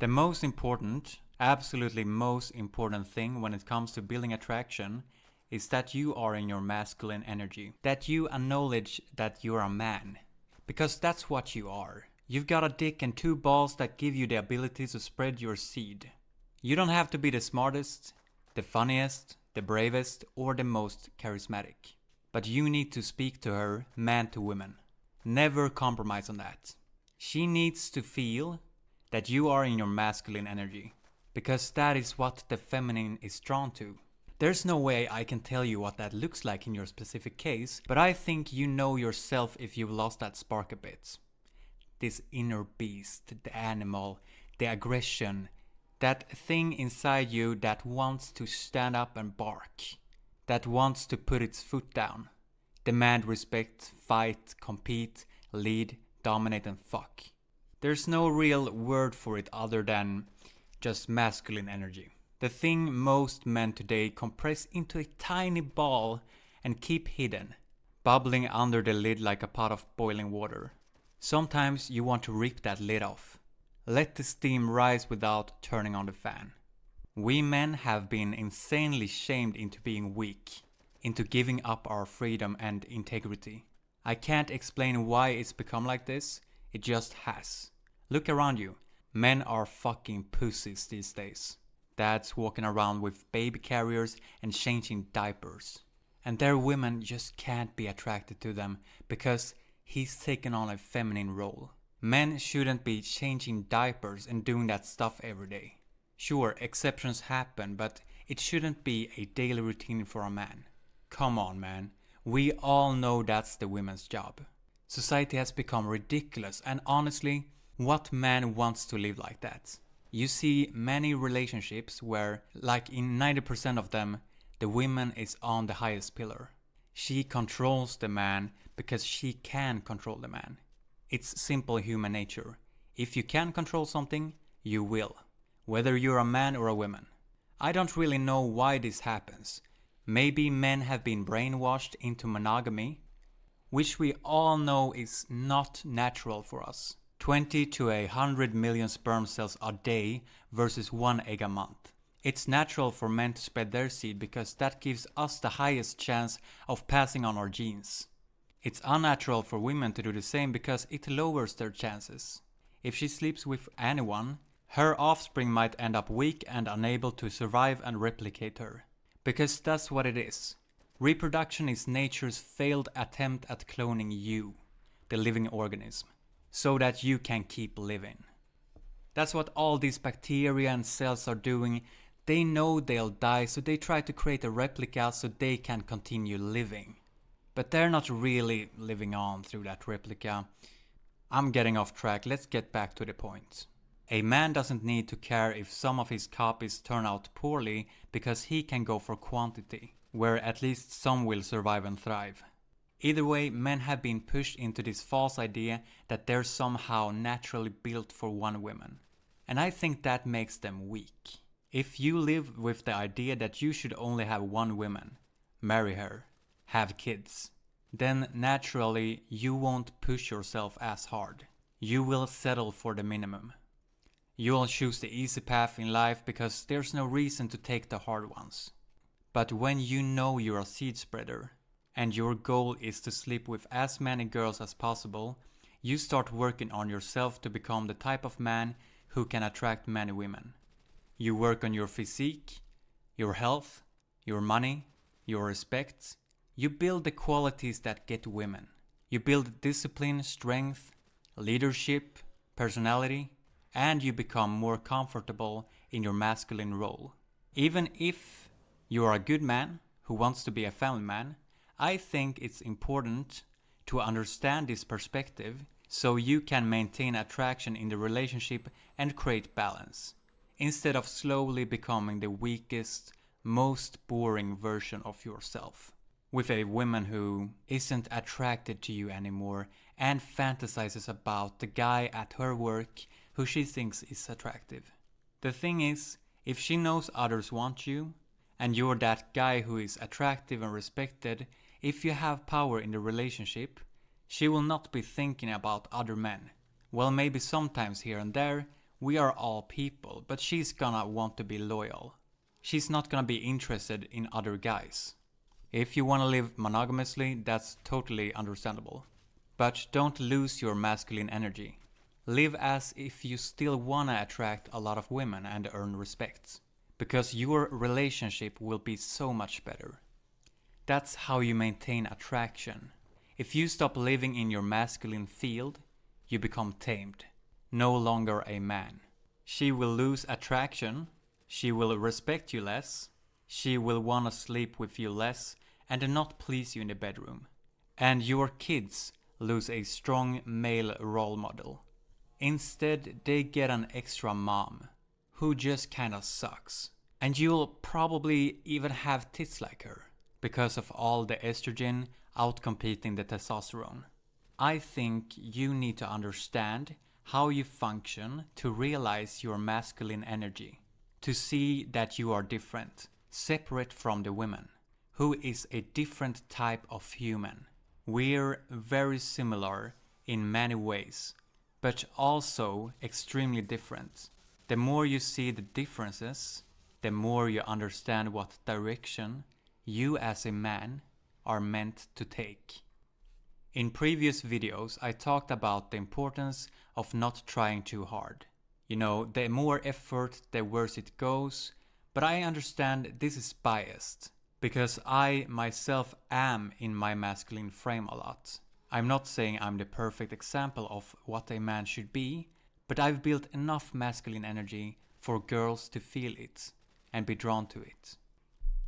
The most important, absolutely most important thing when it comes to building attraction is that you are in your masculine energy. That you acknowledge that you're a man. Because that's what you are. You've got a dick and two balls that give you the ability to spread your seed. You don't have to be the smartest, the funniest, the bravest, or the most charismatic. But you need to speak to her man to woman. Never compromise on that. She needs to feel that you are in your masculine energy, because that is what the feminine is drawn to. There's no way I can tell you what that looks like in your specific case, but I think you know yourself if you've lost that spark a bit. This inner beast, the animal, the aggression, that thing inside you that wants to stand up and bark, that wants to put its foot down, demand respect, fight, compete, lead, dominate and fuck. There's no real word for it other than just masculine energy. The thing most men today compress into a tiny ball and keep hidden, bubbling under the lid like a pot of boiling water. Sometimes you want to rip that lid off. Let the steam rise without turning on the fan. We men have been insanely shamed into being weak, into giving up our freedom and integrity. I can't explain why it's become like this. It just has. Look around you. Men are fucking pussies these days. Dads walking around with baby carriers and changing diapers. And their women just can't be attracted to them because he's taken on a feminine role. Men shouldn't be changing diapers and doing that stuff every day. Sure, exceptions happen, but it shouldn't be a daily routine for a man. Come on, man. We all know that's the women's job. Society has become ridiculous, and honestly, what man wants to live like that? You see many relationships where, like in 90% of them, the woman is on the highest pillar. She controls the man because she can control the man. It's simple human nature. If you can control something, you will. Whether you're a man or a woman. I don't really know why this happens. Maybe men have been brainwashed into monogamy, which we all know is not natural for us. 20 to 100 million sperm cells a day versus one egg a month. It's natural for men to spread their seed because that gives us the highest chance of passing on our genes. It's unnatural for women to do the same because it lowers their chances. If she sleeps with anyone, her offspring might end up weak and unable to survive and replicate her. Because that's what it is. Reproduction is nature's failed attempt at cloning you, the living organism, so that you can keep living. That's what all these bacteria and cells are doing. They know they'll die, so they try to create a replica so they can continue living. But they're not really living on through that replica. I'm getting off track, let's get back to the point. A man doesn't need to care if some of his copies turn out poorly because he can go for quantity, where at least some will survive and thrive. Either way, men have been pushed into this false idea that they're somehow naturally built for one woman. And I think that makes them weak. If you live with the idea that you should only have one woman, marry her, have kids, then naturally you won't push yourself as hard. You will settle for the minimum. You'll choose the easy path in life because there's no reason to take the hard ones. But when you know you're a seed spreader, and your goal is to sleep with as many girls as possible, you start working on yourself to become the type of man who can attract many women. You work on your physique, your health, your money, your respect. You build the qualities that get women. You build discipline, strength, leadership, personality, and you become more comfortable in your masculine role. Even if you are a good man who wants to be a family man, I think it's important to understand this perspective so you can maintain attraction in the relationship and create balance, instead of slowly becoming the weakest, most boring version of yourself, with a woman who isn't attracted to you anymore and fantasizes about the guy at her work who she thinks is attractive. The thing is, if she knows others want you, and you're that guy who is attractive and respected, if you have power in the relationship, she will not be thinking about other men. Well, maybe sometimes here and there, We are all people, but she's gonna want to be loyal. She's not gonna be interested in other guys. If you wanna live monogamously, that's totally understandable. But don't lose your masculine energy. Live as if you still wanna attract a lot of women and earn respect. Because your relationship will be so much better. That's how you maintain attraction. If you stop living in your masculine field, you become tamed. No longer a man. She will lose attraction, she will respect you less, she will wanna sleep with you less and not please you in the bedroom. And your kids lose a strong male role model. Instead, they get an extra mom, who just kinda sucks. And you'll probably even have tits like her, because of all the estrogen outcompeting the testosterone. I think you need to understand how you function to realize your masculine energy. To see that you are different, separate from the women, who is a different type of human. We're very similar in many ways, but also extremely different. The more you see the differences, the more you understand what direction you as a man are meant to take. In previous videos, I talked about the importance of not trying too hard. You know, the more effort, the worse it goes. But I understand this is biased, because I myself am in my masculine frame a lot. I'm not saying I'm the perfect example of what a man should be, but I've built enough masculine energy for girls to feel it and be drawn to it.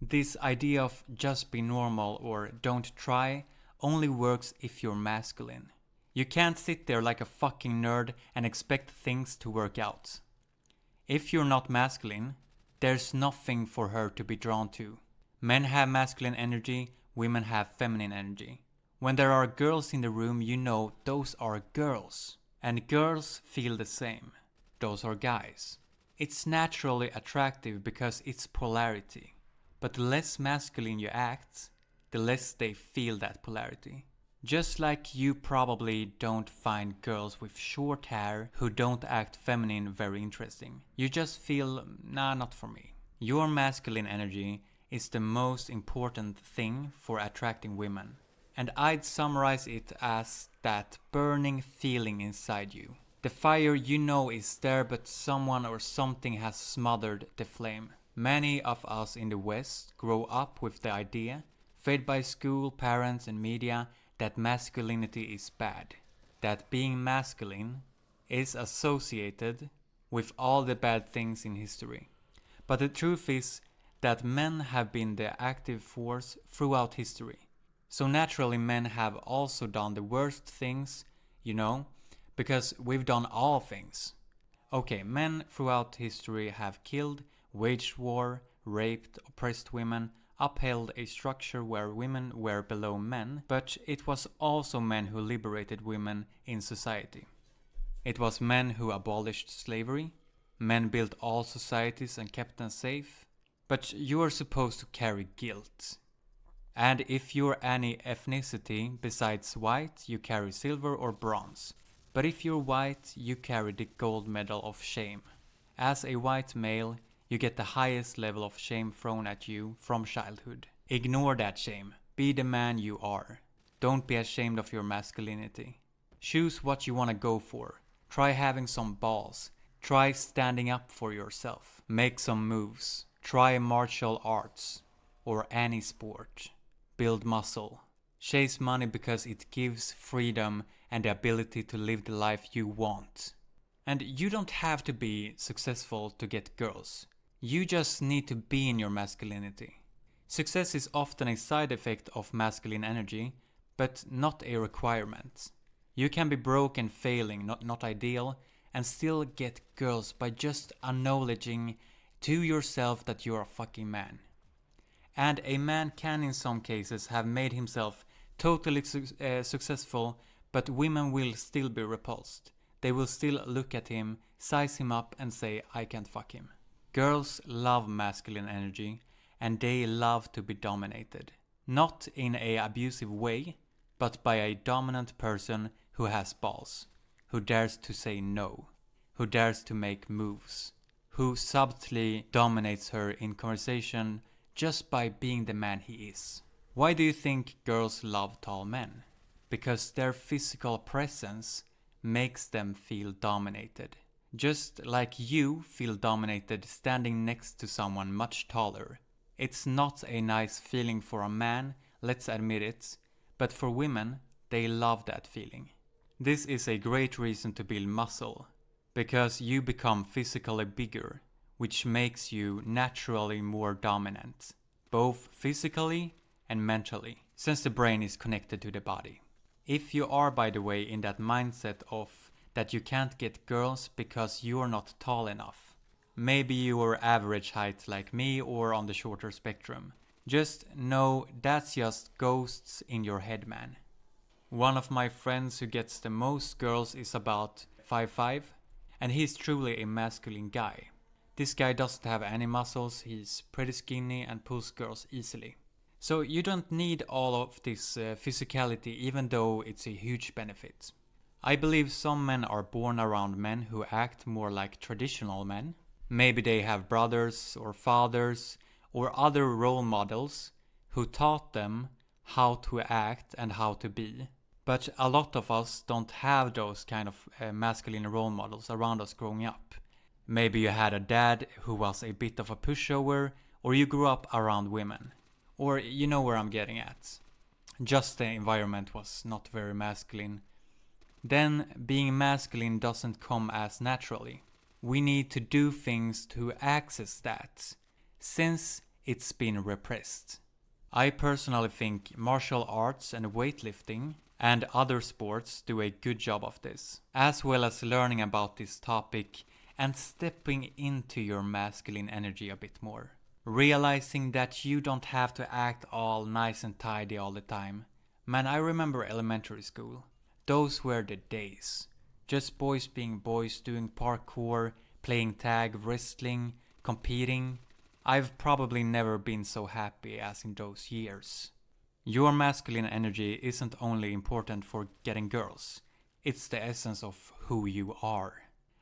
This idea of just be normal or don't try only works if you're masculine. You can't sit there like a fucking nerd and expect things to work out. If you're not masculine, there's nothing for her to be drawn to. Men have masculine energy, women have feminine energy. When there are girls in the room, you know those are girls. And girls feel the same. Those are guys. It's naturally attractive because it's polarity. But the less masculine you act, the less they feel that polarity. Just like you probably don't find girls with short hair who don't act feminine very interesting. You just feel, nah, not for me. Your masculine energy is the most important thing for attracting women. And I'd summarize it as that burning feeling inside you. The fire you know is there, but someone or something has smothered the flame. Many of us in the West grow up with the idea, fed by school, parents and media, that masculinity is bad. That being masculine is associated with all the bad things in history. But the truth is that men have been the active force throughout history. So naturally men have also done the worst things, you know, because we've done all things. Okay, men throughout history have killed, waged war, raped, oppressed women, upheld a structure where women were below men, but it was also men who liberated women in society. It was men who abolished slavery. Men built all societies and kept them safe. But you are supposed to carry guilt. And if you're any ethnicity besides white, you carry silver or bronze. But if you're white, you carry the gold medal of shame. As a white male, you get the highest level of shame thrown at you from childhood. Ignore that shame. Be the man you are. Don't be ashamed of your masculinity. Choose what you want to go for. Try having some balls. Try standing up for yourself. Make some moves. Try martial arts. Or any sport. Build muscle. Chase money because it gives freedom and the ability to live the life you want. And you don't have to be successful to get girls. You just need to be in your masculinity. Success is often a side effect of masculine energy, but not a requirement. You can be broke and failing, not ideal, and still get girls by just acknowledging to yourself that you're a fucking man. And a man can in some cases have made himself totally successful, but women will still be repulsed. They will still look at him, size him up and say, I can't fuck him. Girls love masculine energy and they love to be dominated. Not in an abusive way, but by a dominant person who has balls, who dares to say no. who dares to make moves, who subtly dominates her in conversation just by being the man he is. Why do you think girls love tall men? Because their physical presence makes them feel dominated. Just like you feel dominated standing next to someone much taller. It's not a nice feeling for a man, let's admit it, but for women, they love that feeling. This is a great reason to build muscle, because you become physically bigger, which makes you naturally more dominant, both physically and mentally, since the brain is connected to the body. If you are, by the way, in that mindset of that you can't get girls because you're not tall enough, maybe you are average height like me or on the shorter spectrum, just know that's just ghosts in your head, man. One of my friends who gets the most girls is about 5'5", and he's truly a masculine guy. This guy doesn't have any muscles, he's pretty skinny and pulls girls easily. So you don't need all of this physicality, even though it's a huge benefit. I believe some men are born around men who act more like traditional men. Maybe they have brothers or fathers or other role models who taught them how to act and how to be. But a lot of us don't have those kind of masculine role models around us growing up. Maybe you had a dad who was a bit of a pushover, or you grew up around women. Or you know where I'm getting at. Just the environment was not very masculine. Then being masculine doesn't come as naturally. We need to do things to access that, since it's been repressed. I personally think martial arts and weightlifting and other sports do a good job of this, as well as learning about this topic and stepping into your masculine energy a bit more. Realizing that you don't have to act all nice and tidy all the time. Man, I remember elementary school. Those were the days. Just boys being boys, doing parkour, playing tag, wrestling, competing. I've probably never been so happy as in those years. Your masculine energy isn't only important for getting girls, it's the essence of who you are.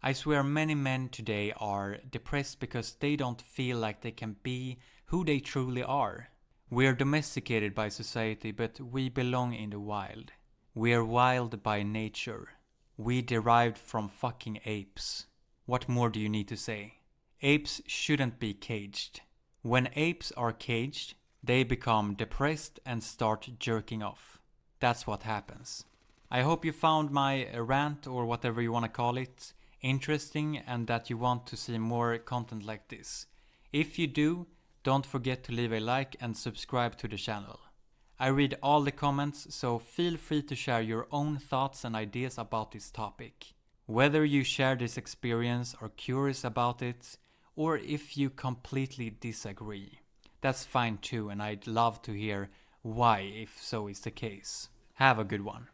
I swear many men today are depressed because they don't feel like they can be who they truly are. We're domesticated by society, but we belong in the wild. We're wild by nature. We derived from fucking apes. What more do you need to say? Apes shouldn't be caged. When apes are caged, they become depressed and start jerking off. That's what happens. I hope you found my rant, or whatever you want to call it, interesting, and that you want to see more content like this. If you do, don't forget to leave a like and subscribe to the channel. I read all the comments, so feel free to share your own thoughts and ideas about this topic. Whether you share this experience, are curious about it, or if you completely disagree. That's fine too, and I'd love to hear why, if so is the case. Have a good one.